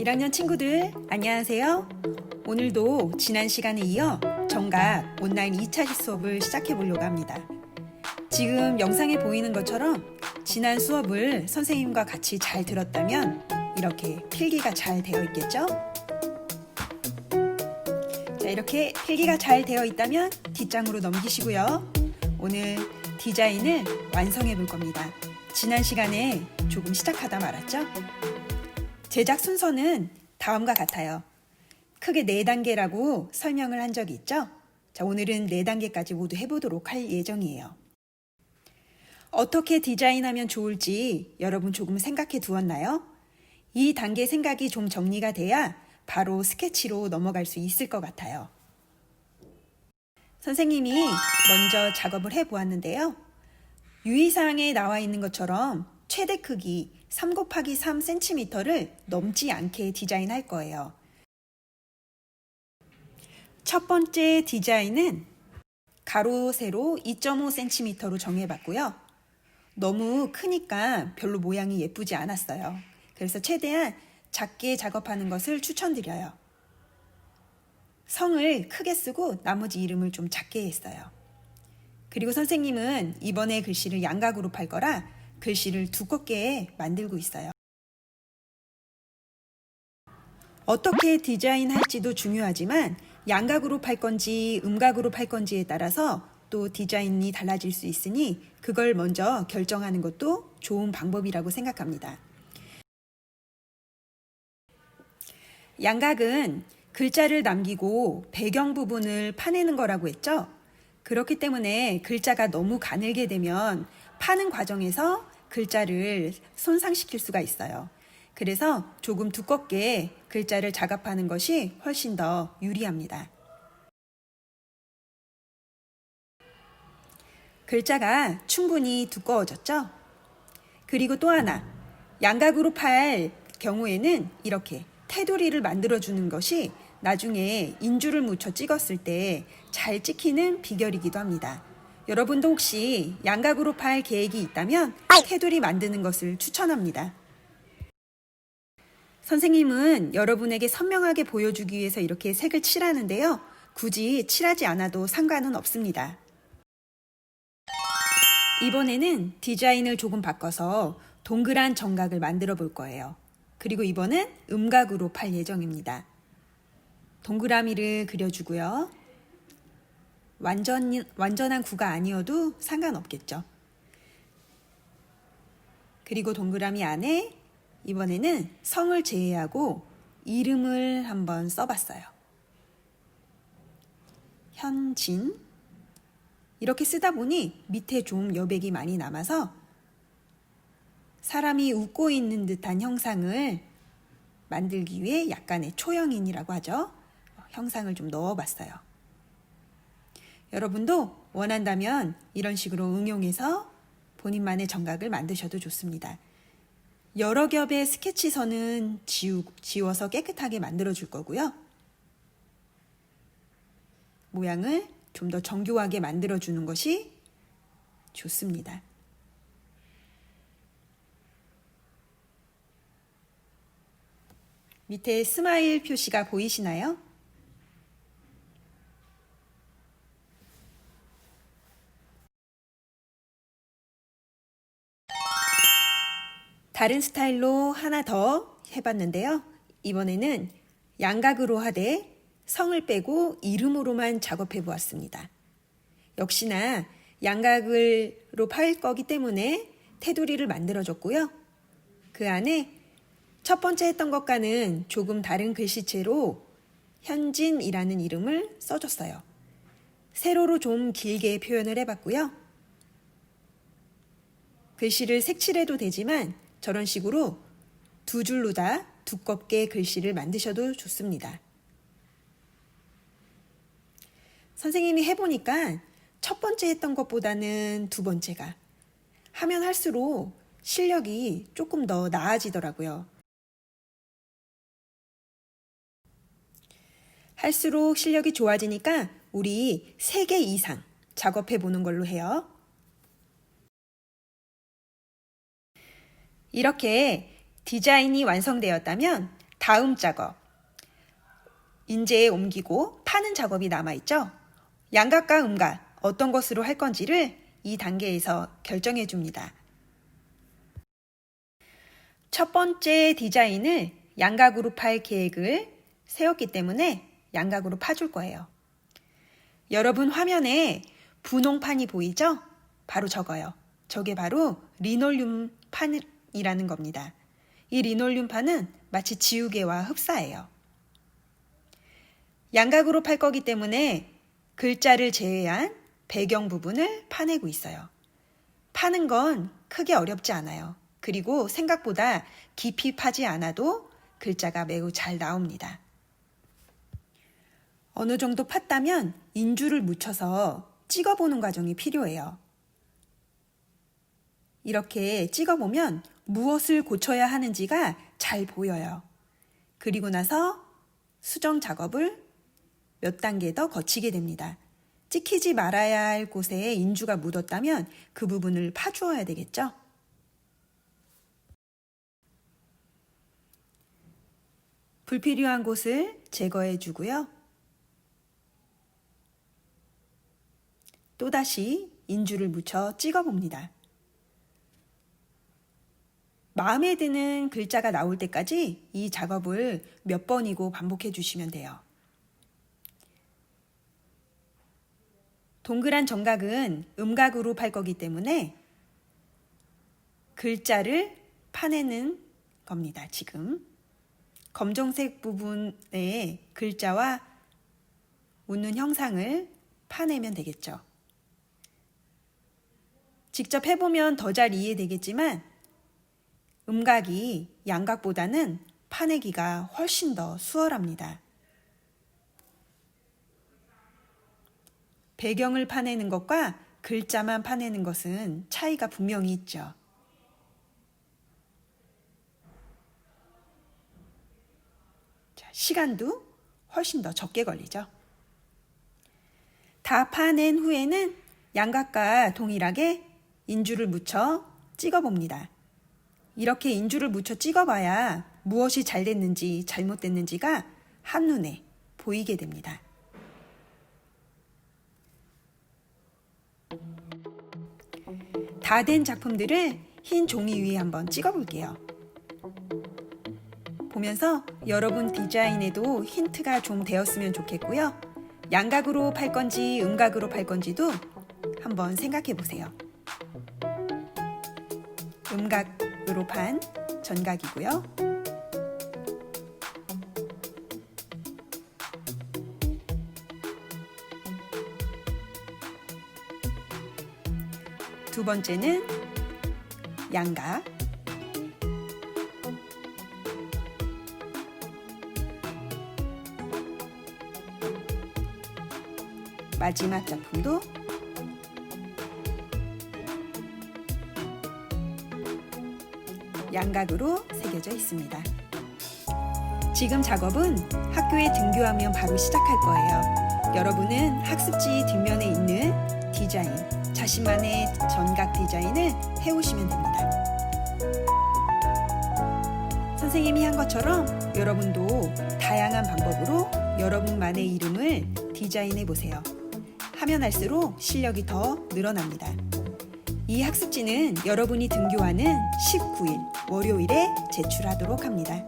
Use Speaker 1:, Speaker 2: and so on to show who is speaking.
Speaker 1: 1학년 친구들 안녕하세요. 오늘도 지난 시간에 이어 정각 온라인 2차 수업을 시작해 보려고 합니다. 지금 영상에 보이는 것처럼 지난 수업을 선생님과 같이 잘 들었다면 이렇게 필기가 잘 되어 있겠죠? 자, 이렇게 필기가 잘 되어 있다면 뒷장으로 넘기시고요. 오늘 디자인을 완성해 볼 겁니다. 지난 시간에 조금 시작하다 말았죠? 제작 순서는 다음과 같아요. 크게 4단계라고 설명을 한 적이 있죠? 자, 오늘은 4단계까지 모두 해보도록 할 예정이에요. 어떻게 디자인하면 좋을지 여러분 조금 생각해 두었나요? 이 단계 생각이 좀 정리가 돼야 바로 스케치로 넘어갈 수 있을 것 같아요. 선생님이 먼저 작업을 해보았는데요. 유의사항에 나와 있는 것처럼 최대 크기 3x3cm를 넘지 않게 디자인할 거예요. 첫 번째 디자인은 가로, 세로 2.5cm로 정해봤고요. 너무 크니까 별로 모양이 예쁘지 않았어요. 그래서 최대한 작게 작업하는 것을 추천드려요. 성을 크게 쓰고 나머지 이름을 좀 작게 했어요. 그리고 선생님은 이번에 글씨를 양각으로 팔 거라 글씨를 두껍게 만들고 있어요. 어떻게 디자인할지도 중요하지만 양각으로 팔 건지 음각으로 팔 건지에 따라서 또 디자인이 달라질 수 있으니 그걸 먼저 결정하는 것도 좋은 방법이라고 생각합니다. 양각은 글자를 남기고 배경 부분을 파내는 거라고 했죠? 그렇기 때문에 글자가 너무 가늘게 되면 파는 과정에서 글자를 손상시킬 수가 있어요. 그래서 조금 두껍게 글자를 작업하는 것이 훨씬 더 유리합니다. 글자가 충분히 두꺼워졌죠? 그리고 또 하나, 양각으로 팔 경우에는 이렇게 테두리를 만들어주는 것이 나중에 인주를 묻혀 찍었을 때 잘 찍히는 비결이기도 합니다. 여러분도 혹시 양각으로 팔 계획이 있다면 테두리 만드는 것을 추천합니다. 선생님은 여러분에게 선명하게 보여주기 위해서 이렇게 색을 칠하는데요. 굳이 칠하지 않아도 상관은 없습니다. 이번에는 디자인을 조금 바꿔서 동그란 정각을 만들어 볼 거예요. 그리고 이번엔 음각으로 팔 예정입니다. 동그라미를 그려주고요. 완전한 구가 아니어도 상관없겠죠. 그리고 동그라미 안에 이번에는 성을 제외하고 이름을 한번 써봤어요. 현진. 이렇게 쓰다 보니 밑에 좀 여백이 많이 남아서 사람이 웃고 있는 듯한 형상을 만들기 위해 약간의 초영인이라고 하죠. 형상을 좀 넣어봤어요. 여러분도 원한다면 이런 식으로 응용해서 본인만의 정각을 만드셔도 좋습니다. 여러 겹의 스케치선은 지워서 깨끗하게 만들어줄 거고요. 모양을 좀 더 정교하게 만들어주는 것이 좋습니다. 밑에 스마일 표시가 보이시나요? 다른 스타일로 하나 더 해봤는데요. 이번에는 양각으로 하되 성을 빼고 이름으로만 작업해 보았습니다. 역시나 양각으로 팔 거기 때문에 테두리를 만들어줬고요. 그 안에 첫 번째 했던 것과는 조금 다른 글씨체로 현진이라는 이름을 써줬어요. 세로로 좀 길게 표현을 해봤고요. 글씨를 색칠해도 되지만 저런 식으로 두 줄로 다 두껍게 글씨를 만드셔도 좋습니다. 선생님이 해보니까 첫 번째 했던 것보다는 두 번째가 하면 할수록 실력이 조금 더 나아지더라고요. 할수록 실력이 좋아지니까 우리 3개 이상 작업해 보는 걸로 해요. 이렇게 디자인이 완성되었다면 다음 작업. 인재에 옮기고 파는 작업이 남아있죠? 양각과 음각, 어떤 것으로 할 건지를 이 단계에서 결정해 줍니다. 첫 번째 디자인을 양각으로 팔 계획을 세웠기 때문에 양각으로 파줄 거예요. 여러분 화면에 분홍판이 보이죠? 바로 저거요. 저게 바로 리놀륨 판이라는 겁니다. 이 리놀륨 판은 마치 지우개와 흡사해요. 양각으로 팔 거기 때문에 글자를 제외한 배경 부분을 파내고 있어요. 파는 건 크게 어렵지 않아요. 그리고 생각보다 깊이 파지 않아도 글자가 매우 잘 나옵니다. 어느 정도 팠다면 인주를 묻혀서 찍어보는 과정이 필요해요. 이렇게 찍어보면 무엇을 고쳐야 하는지가 잘 보여요. 그리고 나서 수정 작업을 몇 단계 더 거치게 됩니다. 찍히지 말아야 할 곳에 인주가 묻었다면 그 부분을 파주어야 되겠죠? 불필요한 곳을 제거해 주고요. 또다시 인주를 묻혀 찍어봅니다. 마음에 드는 글자가 나올 때까지 이 작업을 몇 번이고 반복해 주시면 돼요. 동그란 정각은 음각으로 팔 거기 때문에 글자를 파내는 겁니다. 지금 검정색 부분에 글자와 웃는 형상을 파내면 되겠죠. 직접 해보면 더 잘 이해되겠지만 음각이 양각보다는 파내기가 훨씬 더 수월합니다. 배경을 파내는 것과 글자만 파내는 것은 차이가 분명히 있죠. 자, 시간도 훨씬 더 적게 걸리죠. 다 파낸 후에는 양각과 동일하게 인주를 묻혀 찍어봅니다. 이렇게 인주를 묻혀 찍어봐야 무엇이 잘 됐는지 잘못됐는지가 한눈에 보이게 됩니다. 다 된 작품들을 흰 종이 위에 한번 찍어볼게요. 보면서 여러분 디자인에도 힌트가 좀 되었으면 좋겠고요. 양각으로 팔 건지 음각으로 팔 건지도 한번 생각해 보세요. 음각으로 판 전각이고요. 두 번째는 양각. 마지막 작품도 양각으로 새겨져 있습니다. 지금 작업은 학교에 등교하면 바로 시작할 거예요. 여러분은 학습지 뒷면에 있는 디자인, 자신만의 전각 디자인을 해오시면 됩니다. 선생님이 한 것처럼 여러분도 다양한 방법으로 여러분만의 이름을 디자인해 보세요. 하면 할수록 실력이 더 늘어납니다. 이 학습지는 여러분이 등교하는 19일 월요일에 제출하도록 합니다.